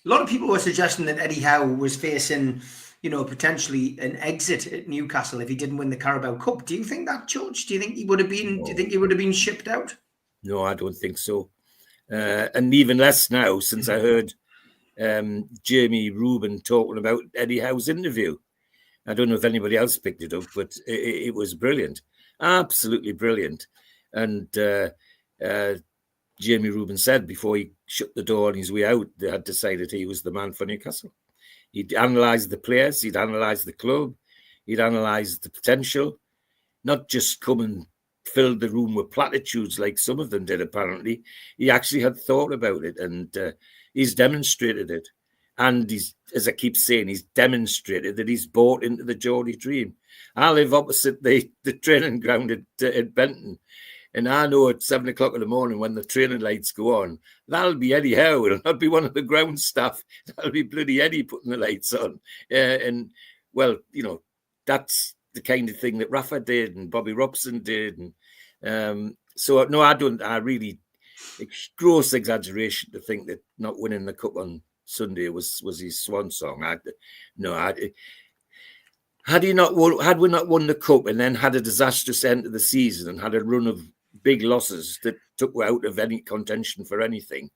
lot of people were suggesting that Eddie Howe was facing, potentially an exit at Newcastle if he didn't win the Carabao Cup. Do you think that, George? Do you think he would have been? No. Do you think he would have been shipped out? No, I don't think so. And even less now, since I heard Jamie Rubin talking about Eddie Howe's interview. I don't know if anybody else picked it up, but it was brilliant, absolutely brilliant. And Jamie Rubin said before he shut the door on his way out, they had decided he was the man for Newcastle. He'd analysed the players, he'd analysed the club, he'd analysed the potential, not just come and fill the room with platitudes like some of them did, apparently. He actually had thought about it, and he's demonstrated it. And he's, as I keep saying, he's demonstrated that he's bought into the Geordie dream. I live opposite the training ground at Benton. And I know at 7 o'clock in the morning when the training lights go on, that'll be Eddie Howe. It'll not be one of the ground staff. That'll be bloody Eddie putting the lights on. And, well, that's the kind of thing that Rafa did and Bobby Robson did. And so, no, I really, gross exaggeration to think that not winning the cup on Sunday was his swan song. Had we not won the cup and then had a disastrous end to the season and had a run of big losses that took out of any contention for anything,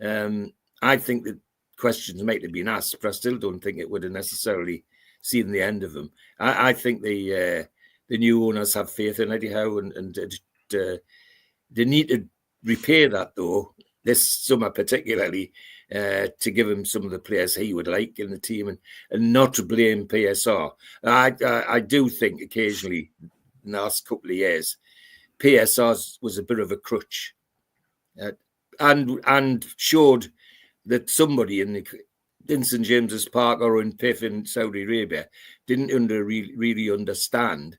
I think that questions might have been asked, but I still don't think it would have necessarily seen the end of them. I think the new owners have faith in Eddie Howe, and they need to repay that, though, this summer particularly, to give him some of the players he would like in the team, and not to blame PSR. I do think occasionally in the last couple of years, PSR was a bit of a crutch, and showed that somebody in St James's Park or in PIF in Saudi Arabia didn't really understand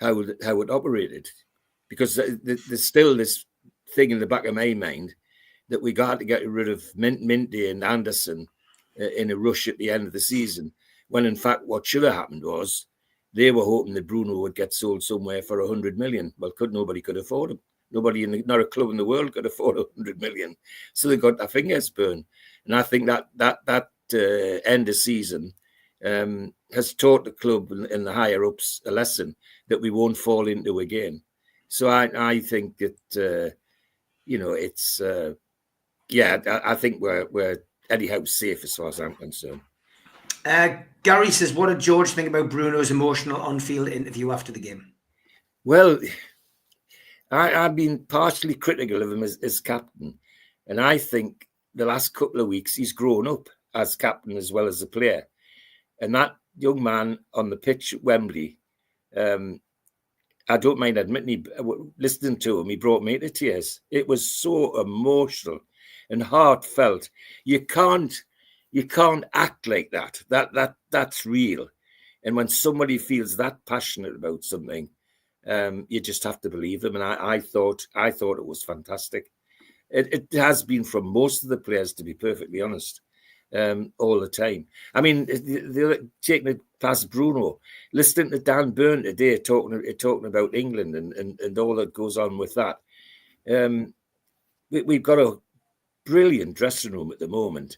how it operated, because there's still this thing in the back of my mind that we got to get rid of Minty and Anderson in a rush at the end of the season, when in fact what should have happened was they were hoping that Bruno would get sold somewhere for 100 million. Well, nobody could afford him. Not a club in the world could afford 100 million. So they got their fingers burned. And I think that end of season has taught the club and the higher ups a lesson that we won't fall into again. So I think that it's. I think we're Eddie Howe's safe as far as I'm concerned. Gary says, what did George think about Bruno's emotional on-field interview after the game? Well, I've been partially critical of him as captain, and I think the last couple of weeks he's grown up as captain as well as a player. And that young man on the pitch at Wembley, I don't mind admitting, listening to him, he brought me to tears. It was so emotional and heartfelt. You can't act like that. That's real. And when somebody feels that passionate about something, you just have to believe them. And I thought it was fantastic. It has been from most of the players, to be perfectly honest, all the time. I mean, taking it past Bruno, listening to Dan Burn today talking about England and all that goes on with that. We've got a brilliant dressing room at the moment,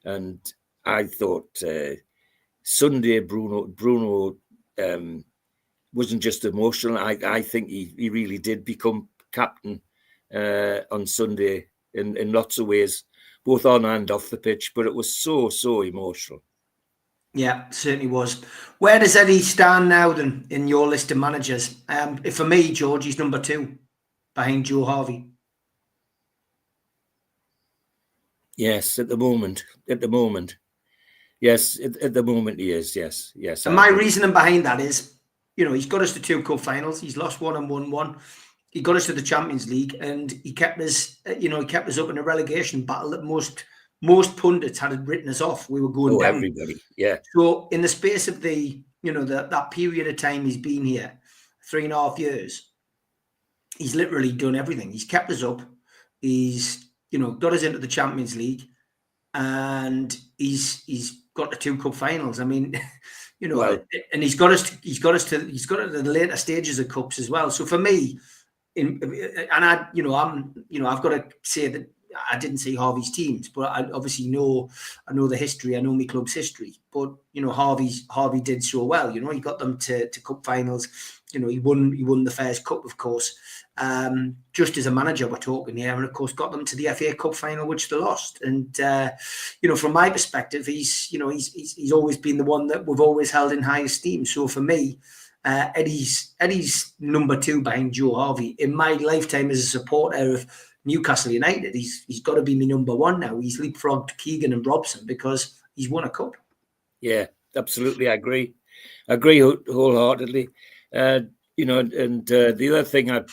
and I thought Sunday Bruno wasn't just emotional. I think he really did become captain on Sunday in lots of ways, both on and off the pitch. But it was so emotional. Yeah, certainly was. Where does Eddie stand now then in your list of managers? For me, George, he's number 2 behind Joe Harvey. Yes, at the moment. Yes, at the moment he is. Yes. And my reasoning behind that is, he's got us to 2 cup finals. He's lost 1 and won 1. He got us to the Champions League, and he kept us, up in a relegation battle that most pundits had written us off. We were going down. Everybody, yeah. So in the space of the, that period of time he's been here, 3.5 years, he's literally done everything. He's kept us up. He's, got us into the Champions League, and he's got the 2 cup finals. I mean, and he's got to the later stages of cups as well. So for me, I've got to say that I didn't see Harvey's teams, but I obviously know the history. I know my club's history, but Harvey did so well. He got them to cup finals. He won the first cup, of course. Just as a manager, we're talking here, and of course got them to the FA Cup final, which they lost. And from my perspective, he's always been the one that we've always held in high esteem. So for me, Eddie's number 2 behind Joe Harvey. In my lifetime as a supporter of Newcastle United, he's got to be my number 1 now. He's leapfrogged Keegan and Robson because he's won a cup. Yeah, absolutely. I agree wholeheartedly. And the other thing I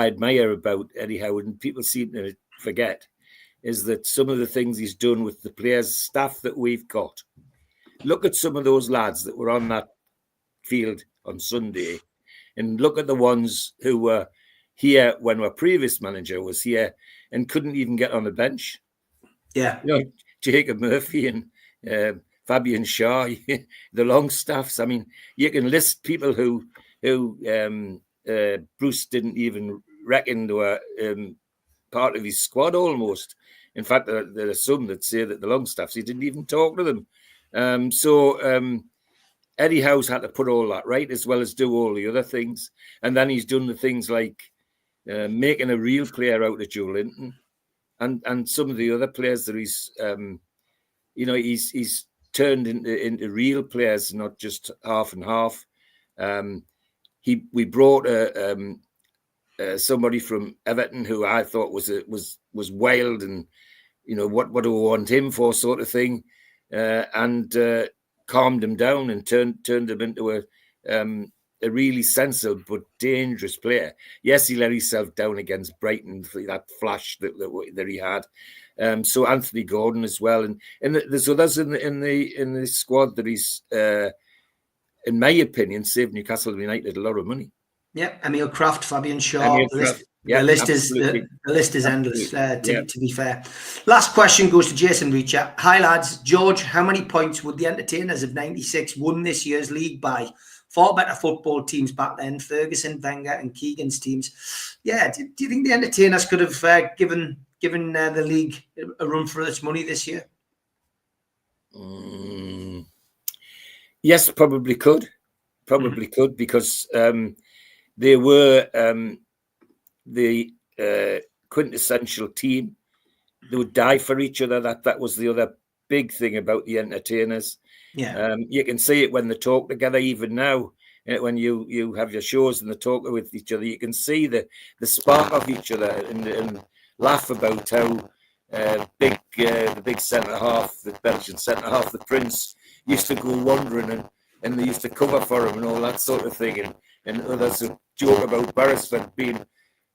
admire about Eddie Howard, and people seem to forget, is that some of the things he's done with the players, staff that we've got. Look at some of those lads that were on that field on Sunday, and look at the ones who were here when our previous manager was here and couldn't even get on the bench. Yeah. Jacob Murphy and Fabian Shaw, the Longstaffs. I mean, you can list people who Bruce didn't even reckon were part of his squad almost. In fact, there are some that say that the Longstaffs, he didn't even talk to them. Eddie Howe's had to put all that right, as well as do all the other things. And then he's done the things like making a real player out of Joe Linton and some of the other players that he's turned into real players, not just half and half. We brought somebody from Everton who I thought was wild, and what do we want him for, sort of thing, and calmed him down and turned him into a really sensible but dangerous player. Yes, he let himself down against Brighton for that flash that he had. So Anthony Gordon as well, and there's others in the squad that he's, in my opinion, saved Newcastle United a lot of money. Yeah, Emil Kraft, Fabian Shaw. The list is endless. To be fair, last question goes to Jason Reacher. Hi lads, George, how many points would the Entertainers of '96 won this year's league by? Far better football teams back then, Ferguson, Wenger, and Keegan's teams. Yeah, do you think the Entertainers could have given the league a run for its money this year? Yes, probably could. Could, because they were the quintessential team. They would die for each other. That was the other big thing about the Entertainers. Yeah, you can see it when they talk together. Even now, when you have your shows and they talk with each other, you can see the spark of each other and laugh about how the big centre half, the Belgian centre half, the Prince, used to go wandering and they used to cover for him and all that sort of thing, and others would joke about Beresford being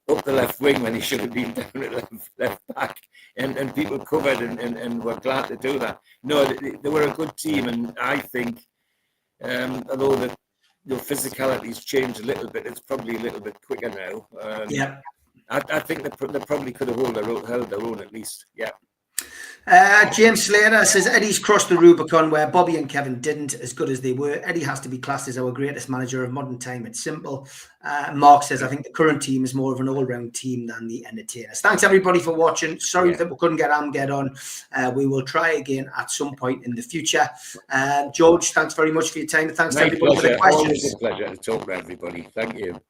up the left wing when he should have been down at left back, and people covered and were glad to do that. No, they were a good team, and I think, although the physicality's changed a little bit, it's probably a little bit quicker now. I think they probably could have held their own at least. Yeah. James Slater says Eddie's crossed the Rubicon where Bobby and Kevin didn't, as good as they were. Eddie has to be classed as our greatest manager of modern time. It's simple. Mark says, I think the current team is more of an all-round team than the Entertainers. Thanks everybody for watching. Sorry that we couldn't get on. We will try again at some point in the future. George, thanks very much for your time. Thanks to everybody for the questions. Always a pleasure to talk to everybody. Thank you.